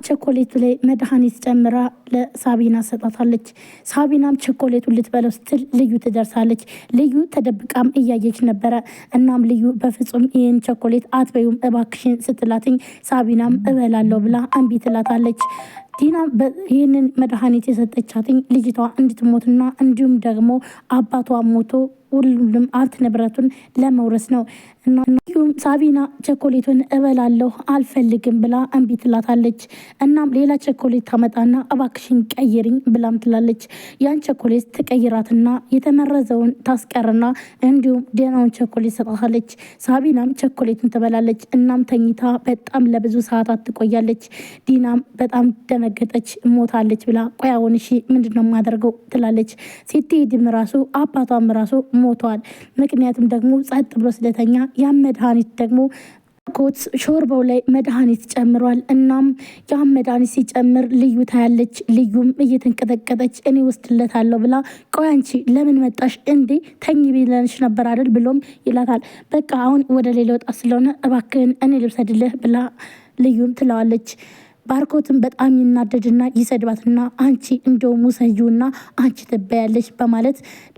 ቸኮሌቱ ላይ መድኃኒት ጨምራ ለሳቢና ሰጣታለች። ሳቢናም ቸኮሌቱን ልትበለው ስትል ልዩ ትደርሳለች። ልዩ ተደብቃም እያየች ነበረ። እናም ልዩ በፍጹም ይህን ቸኮሌት አትበዩም እባክሽን ስትላትኝ ሳቢናም እበላለሁ ብላ እምቢ ትላታለች። ዲና ይህንን መድኃኒት የሰጠቻትኝ ልጅቷ እንድትሞትና እንዲሁም ደግሞ አባቷ ሞቶ ሁሉም ሀብት ንብረቱን ለመውረስ ነው። እናም ሳቢና ቸኮሌቱን እበላለሁ አልፈልግም ብላ እምቢ ትላታለች። እናም ሌላ ቸኮሌት ታመጣና እባክሽን ቀይርኝ ብላም ትላለች። ያን ቸኮሌት ትቀይራትና የተመረዘውን ታስቀርና እንዲሁም ደህናውን ቸኮሌት ሰጣታለች። ሳቢናም ቸኮሌቱን ትበላለች። እናም ተኝታ በጣም ለብዙ ሰዓታት ትቆያለች። ዲናም በጣም ደነገጠች። ሞታለች ብላ ቆይ አሁን እሺ ምንድነው የማደርገው ትላለች። ስትሄድም ራሱ አባቷም ራሱ ሞቷል። ምክንያቱም ደግሞ ጸጥ ብሎ ስለተኛ ያ መድኃኒት ደግሞ ኮት ሾርባው ላይ መድኃኒት ጨምሯል። እናም ያ መድኃኒት ሲጨምር ልዩ ታያለች። ልዩም እየተንቀጠቀጠች እኔ ወስድለታለሁ ብላ ቆይ አንቺ ለምን መጣሽ እንዴ ተኝ ቢለንሽ ነበር አይደል ብሎም ይላታል። በቃ አሁን ወደ ሌላ ወጣ ስለሆነ እባክህን እኔ ልብሰድልህ ብላ ልዩም ትለዋለች። ባርኮትን በጣም ይናደድና ይሰድባትና አንቺ እንደውም ውሰጂውና አንቺ ትበያለች በማለት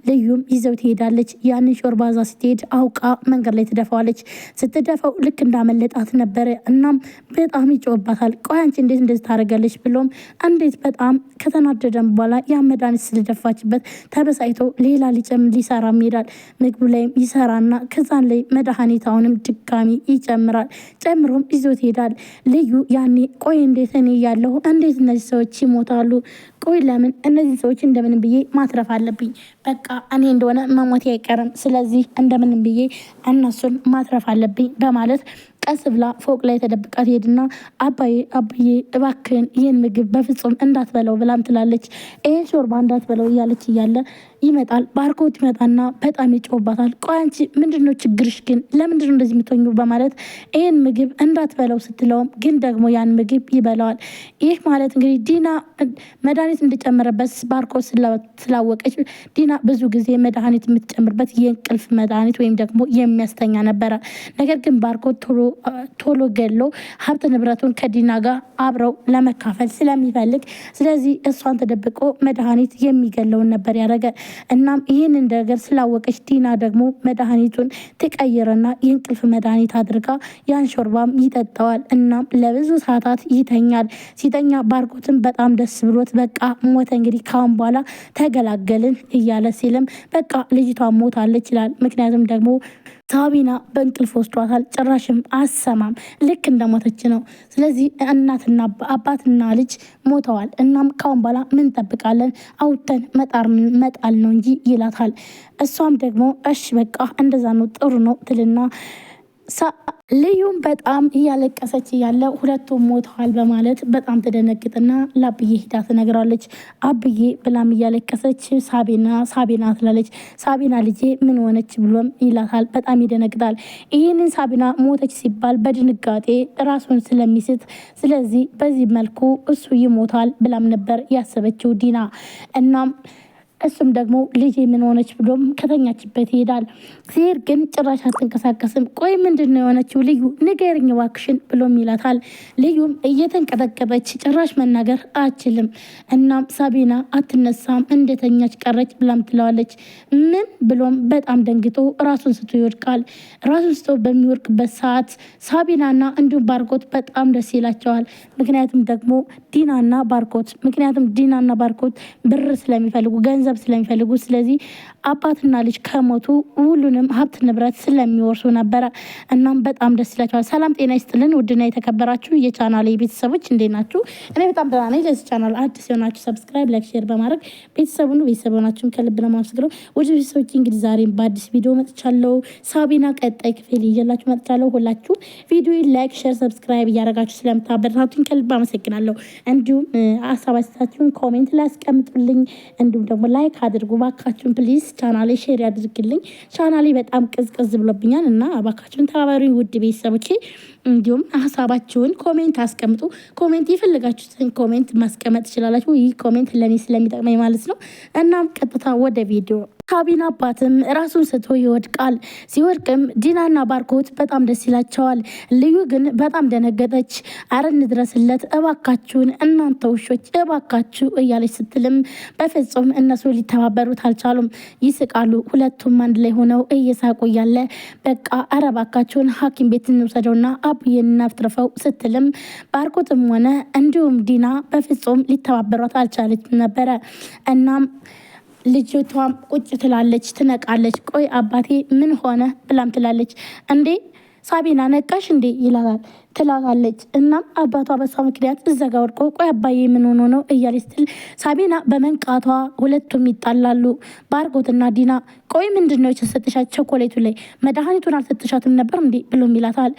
ልዩም ይዘው ትሄዳለች። ያንን ሾርባዛ ስትሄድ አውቃ መንገድ ላይ ትደፋዋለች። ስትደፋው ልክ እንዳመለጣት ነበረ። እናም በጣም ይጮባታል። ቆይ አንቺ እንዴት እንደዚህ ታደርጋለች ብሎም እንዴት በጣም ከተናደደም በኋላ ያ መድኃኒት ስለደፋችበት ተበሳይቶ ሌላ ሊሰራም ይሄዳል። ምግቡ ላይም ይሰራና ከዛን ላይ መድኃኒት አሁንም ድጋሚ ይጨምራል። ጨምሮም ይዞት ይሄዳል። ልዩ ያኔ ቆይ እንዴት እኔ ያለሁ እንዴት እነዚህ ሰዎች ይሞታሉ? ቆይ ለምን እነዚህ ሰዎች እንደምንም ብዬ ማትረፍ አለብኝ። በቃ እኔ እንደሆነ መሞቴ አይቀርም። ስለዚህ እንደምንም ብዬ እነሱን ማትረፍ አለብኝ በማለት ቀስ ብላ ፎቅ ላይ ተደብቃ ትሄድና አባዬ እባክህን ይህን ምግብ በፍጹም እንዳትበለው ብላም ትላለች። ይህን ሾርባ እንዳትበለው እያለች እያለ ይመጣል። ባርኮት ይመጣና በጣም ይጮባታል። ቆይ አንቺ ምንድነው ችግርሽ ግን ለምንድነው እንደዚህ የምትሆኙ በማለት ይህን ምግብ እንዳትበለው ስትለውም ግን ደግሞ ያን ምግብ ይበላዋል። ይህ ማለት እንግዲህ ዲና መድኃኒት እንደጨመረበት ባርኮት ስላወቀች ዲና ብዙ ጊዜ መድኃኒት የምትጨምርበት የእንቅልፍ መድኃኒት ወይም ደግሞ የሚያስተኛ ነበረ። ነገር ግን ባርኮት ቶሎ ገሎ ሀብት ንብረቱን ከዲና ጋር አብረው ለመካፈል ስለሚፈልግ ስለዚህ እሷን ተደብቆ መድኃኒት የሚገለውን ነበር ያደረገ። እናም ይህንን ነገር ስላወቀች ዲና ደግሞ መድኃኒቱን ትቀይርና የእንቅልፍ መድኃኒት አድርጋ ያን ሾርባም ይጠጣዋል። እናም ለብዙ ሰዓታት ይተኛል። ሲተኛ ባርኮትን በጣም ደስ ብሎት በቃ ሞተ እንግዲህ ካሁን በኋላ ተገላገልን እያለ ሲልም በቃ ልጅቷ ሞታለች ይላል። ምክንያቱም ደግሞ ሳቢና በእንቅልፍ ወስዷታል። ጭራሽም አሰማም ልክ እንደሞተች ነው። ስለዚህ እናትና አባትና ልጅ ሞተዋል። እናም ካሁን በኋላ ምን እንጠብቃለን? አውጥተን መጣል ነው እንጂ ይላታል። እሷም ደግሞ እሺ በቃ እንደዛ ነው ጥሩ ነው ትልና ልዩም በጣም እያለቀሰች እያለ ሁለቱም ሞተዋል በማለት በጣም ትደነግጥና ለአብዬ ሂዳ ትነግራለች። አብዬ ብላም እያለቀሰች ሳቢና ትላለች። ሳቢና ልጄ ምን ሆነች ብሎም ይላታል። በጣም ይደነግጣል። ይህንን ሳቢና ሞተች ሲባል በድንጋጤ ራሱን ስለሚስት ስለዚህ በዚህ መልኩ እሱ ይሞታል ብላም ነበር ያሰበችው ዲና። እናም እሱም ደግሞ ልጄ ምን ሆነች ብሎም ከተኛችበት ይሄዳል። ሲሄድ ግን ጭራሽ አትንቀሳቀስም። ቆይ ምንድን ነው የሆነችው ልዩ ንገሪኝ እባክሽን ብሎም ይላታል። ልዩም እየተንቀጠቀጠች ጭራሽ መናገር አችልም። እናም ሳቢና አትነሳም እንደተኛች ቀረች ብላም ትለዋለች። ምን ብሎም በጣም ደንግጦ ራሱን ስቶ ይወድቃል። ራሱን ስቶ በሚወድቅበት ሰዓት ሳቢናና እንዲሁም ባርኮት በጣም ደስ ይላቸዋል። ምክንያቱም ዲናና ባርኮት ብር ስለሚፈልጉ ገንዘብ ስለሚፈልጉ ስለዚህ አባትና ልጅ ከሞቱ ሁሉንም ሀብት ንብረት ስለሚወርሱ ነበረ። እናም በጣም ደስ ይላቸዋል። ሰላም ጤና ይስጥልን ውድና የተከበራችሁ የቻናሌ ቤተሰቦች እንዴት ናችሁ? እኔ በጣም ደህና ነኝ። ለዚህ ቻናል አዲስ የሆናችሁ ሰብስክራይብ፣ ላይክ፣ ሼር በማድረግ ቤተሰብ ሆናችሁን ከልብ ለማመስገን ውድ ቤተሰቦች እንግዲህ ዛሬም በአዲስ ቪዲዮ መጥቻለሁ። ሳቢና ቀጣይ ክፍል ይዤላችሁ መጥቻለሁ። ሁላችሁ ቪዲዮ ላይክ፣ ሼር፣ ሰብስክራይብ እያደረጋችሁ ስለምታበረታቱኝ ከልብ አመሰግናለሁ። እንዲሁም ሀሳብ አስተያየታችሁን ኮሜንት ላይ አስቀምጡልኝ። እንዲሁም ደግሞ ላይክ አድርጉ ባካችሁን ፕሊዝ። ቻናሌ ሼር ያድርግልኝ። ቻናሌ በጣም ቅዝቅዝ ብሎብኛል እና ባካችሁን ተባበሩኝ ውድ ቤተሰቦቼ። እንዲሁም ሀሳባችሁን ኮሜንት አስቀምጡ። ኮሜንት የፈለጋችሁትን ኮሜንት ማስቀመጥ ትችላላችሁ። ይህ ኮሜንት ለኔ ስለሚጠቅመኝ ማለት ነው። እናም ቀጥታ ወደ ቪዲዮ ሳቢና አባትም ራሱን ስቶ ይወድቃል። ሲወድቅም ዲናና ባርኮት በጣም ደስ ይላቸዋል። ልዩ ግን በጣም ደነገጠች። አረ እንድረስለት እባካችሁን እናንተ ውሾች እባካችሁ እያለች ስትልም በፍጹም እነሱ ሊተባበሩት አልቻሉም። ይስቃሉ። ሁለቱም አንድ ላይ ሆነው እየሳቁ እያለ በቃ አረ እባካችሁን ሐኪም ቤት እንውሰደውና አብዬን እናፍትርፈው ስትልም ባርኮትም ሆነ እንዲሁም ዲና በፍጹም ሊተባበሯት አልቻለችም ነበረ። እናም ልጅቷም ቁጭ ትላለች፣ ትነቃለች። ቆይ አባቴ ምን ሆነ ብላም ትላለች። እንዴ ሳቢና ነቃሽ እንዴ ይላታል ትላታለች። እናም አባቷ በሷ ምክንያት እዛ ጋ ወድቆ ቆይ አባዬ ምን ሆኖ ነው እያለች ስትል ሳቢና በመንቃቷ ሁለቱም ይጣላሉ። ባርኮትና ዲና ቆይ ምንድን ነው የተሰጥሻት ቸኮሌቱ ላይ መድኃኒቱን አልሰጥሻትም ነበር እንዴ ብሎም ይላታል።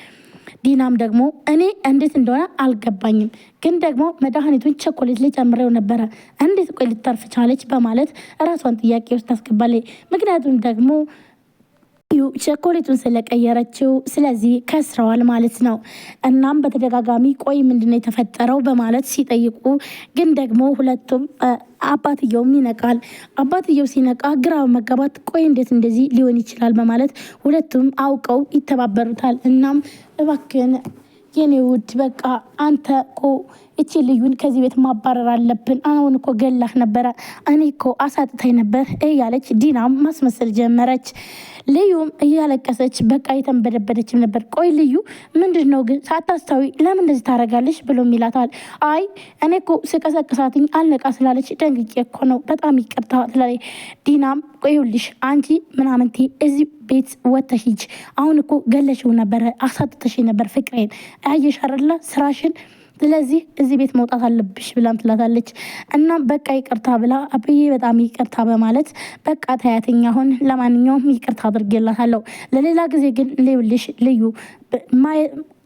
ዲናም ደግሞ እኔ እንዴት እንደሆነ አልገባኝም፣ ግን ደግሞ መድኃኒቱን ቸኮሌት ላይ ጨምሬው ነበረ እንዴት ቆይ ልታርፍ ቻለች በማለት ራሷን ጥያቄ ውስጥ ታስገባለች። ምክንያቱም ደግሞ ቸኮሌቱን ስለቀየረችው ስለዚህ ከስረዋል ማለት ነው። እናም በተደጋጋሚ ቆይ ምንድነው የተፈጠረው በማለት ሲጠይቁ ግን ደግሞ ሁለቱም አባትየውም ይነቃል። አባትየው ሲነቃ ግራ መጋባት ቆይ እንዴት እንደዚህ ሊሆን ይችላል በማለት ሁለቱም አውቀው ይተባበሩታል። እናም እባክህን የኔ ውድ በቃ አንተ እኮ እቺ ልዩን ከዚህ ቤት ማባረር አለብን። አሁን እኮ ገላህ ነበረ፣ እኔ እኮ አሳጥታኝ ነበር እያለች ዲናም ማስመሰል ጀመረች። ልዩም እያለቀሰች በቃ የተንበደበደችም ነበር። ቆይ ልዩ ምንድን ነው ግን ሳታስታዊ ለምን እንደዚህ ታደርጋለች ብሎም ይላታል። አይ እኔ እኮ ስቀሰቅሳትኝ አልነቃ ስላለች ደንግጬ እኮ ነው በጣም ይቅርታ ትላለች። ዲናም ቆይልሽ አንቺ ምናምንቴ እዚህ ቤት ወተሽ ሂጅ፣ አሁን እኮ ገለሽው ነበረ፣ አሳጥተሽ ነበር ፍቅሬን አየሽ አይደለ ስራሽን፣ ስለዚህ እዚህ ቤት መውጣት አለብሽ ብላም ትላታለች። እናም በቃ ይቅርታ ብላ አብዬ በጣም ይቅርታ በማለት በቃ ተያትኛ አሁን ለማንኛውም ይቅርታ አድርጌላታለሁ፣ ለሌላ ጊዜ ግን ልዩልሽ ልዩ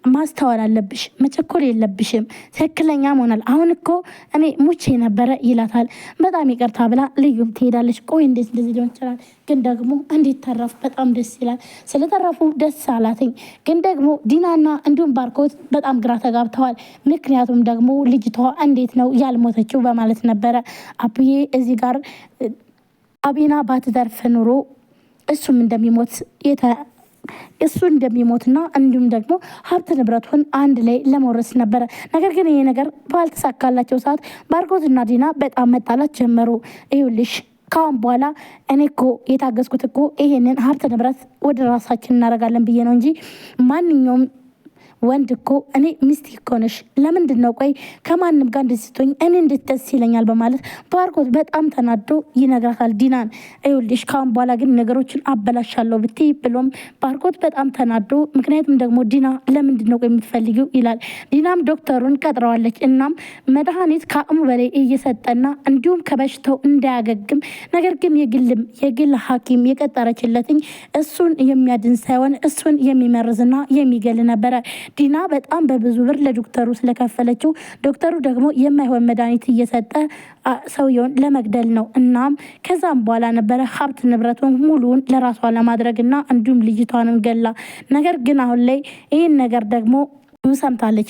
ማስተዋል አለብሽ፣ መቸኮል የለብሽም፣ ትክክለኛ መሆናል። አሁን እኮ እኔ ሙቼ ነበረ ይላታል። በጣም ይቅርታ ብላ ልዩም ትሄዳለች። ቆይ እንዴት እንደዚህ ሊሆን ይችላል? ግን ደግሞ እንዴት ተረፉ? በጣም ደስ ይላል። ስለተረፉ ደስ አላትኝ። ግን ደግሞ ዲናና እንዲሁም ባርኮት በጣም ግራ ተጋብተዋል። ምክንያቱም ደግሞ ልጅቷ እንዴት ነው ያልሞተችው በማለት ነበረ። አብዬ እዚህ ጋር ሳቢና ባትተርፍ ኑሮ እሱም እንደሚሞት እሱ እንደሚሞትና እንዲሁም ደግሞ ሀብት ንብረቱን አንድ ላይ ለመውረስ ነበረ። ነገር ግን ይሄ ነገር ባልተሳካላቸው ሰዓት ባርኮትና ዲና በጣም መጣላት ጀመሩ። ይኸውልሽ ካሁን በኋላ እኔ እኮ የታገዝኩት እኮ ይሄንን ሀብት ንብረት ወደ ራሳችን እናደርጋለን ብዬ ነው እንጂ ማንኛውም ወንድ እኮ እኔ ሚስት እኮ ነሽ፣ ለምንድን ነው ቆይ ከማንም ጋር እንድትሆኝ እኔ እንዴት ደስ ይለኛል በማለት ባርኮት በጣም ተናዶ ይነግራታል ዲናን። ይኸውልሽ ካሁን በኋላ ግን ነገሮችን አበላሻለሁ ብትይ ብሎም ባርኮት በጣም ተናዶ፣ ምክንያቱም ደግሞ ዲና ለምንድን ነው ቆይ የምትፈልጊው ይላል። ዲናም ዶክተሩን ቀጥረዋለች። እናም መድኃኒት ከአቅሙ በላይ እየሰጠና እንዲሁም ከበሽታው እንዳያገግም ነገር ግን የግል ሐኪም የቀጠረችለትኝ እሱን የሚያድን ሳይሆን እሱን የሚመርዝና የሚገል ነበረ። ዲና በጣም በብዙ ብር ለዶክተሩ ስለከፈለችው ዶክተሩ ደግሞ የማይሆን መድኃኒት እየሰጠ ሰውየውን ለመግደል ነው። እናም ከዛም በኋላ ነበረ ሀብት ንብረቱን ሙሉውን ለራሷ ለማድረግና እንዲሁም ልጅቷንም ገላ። ነገር ግን አሁን ላይ ይህን ነገር ደግሞ ሰምታለች።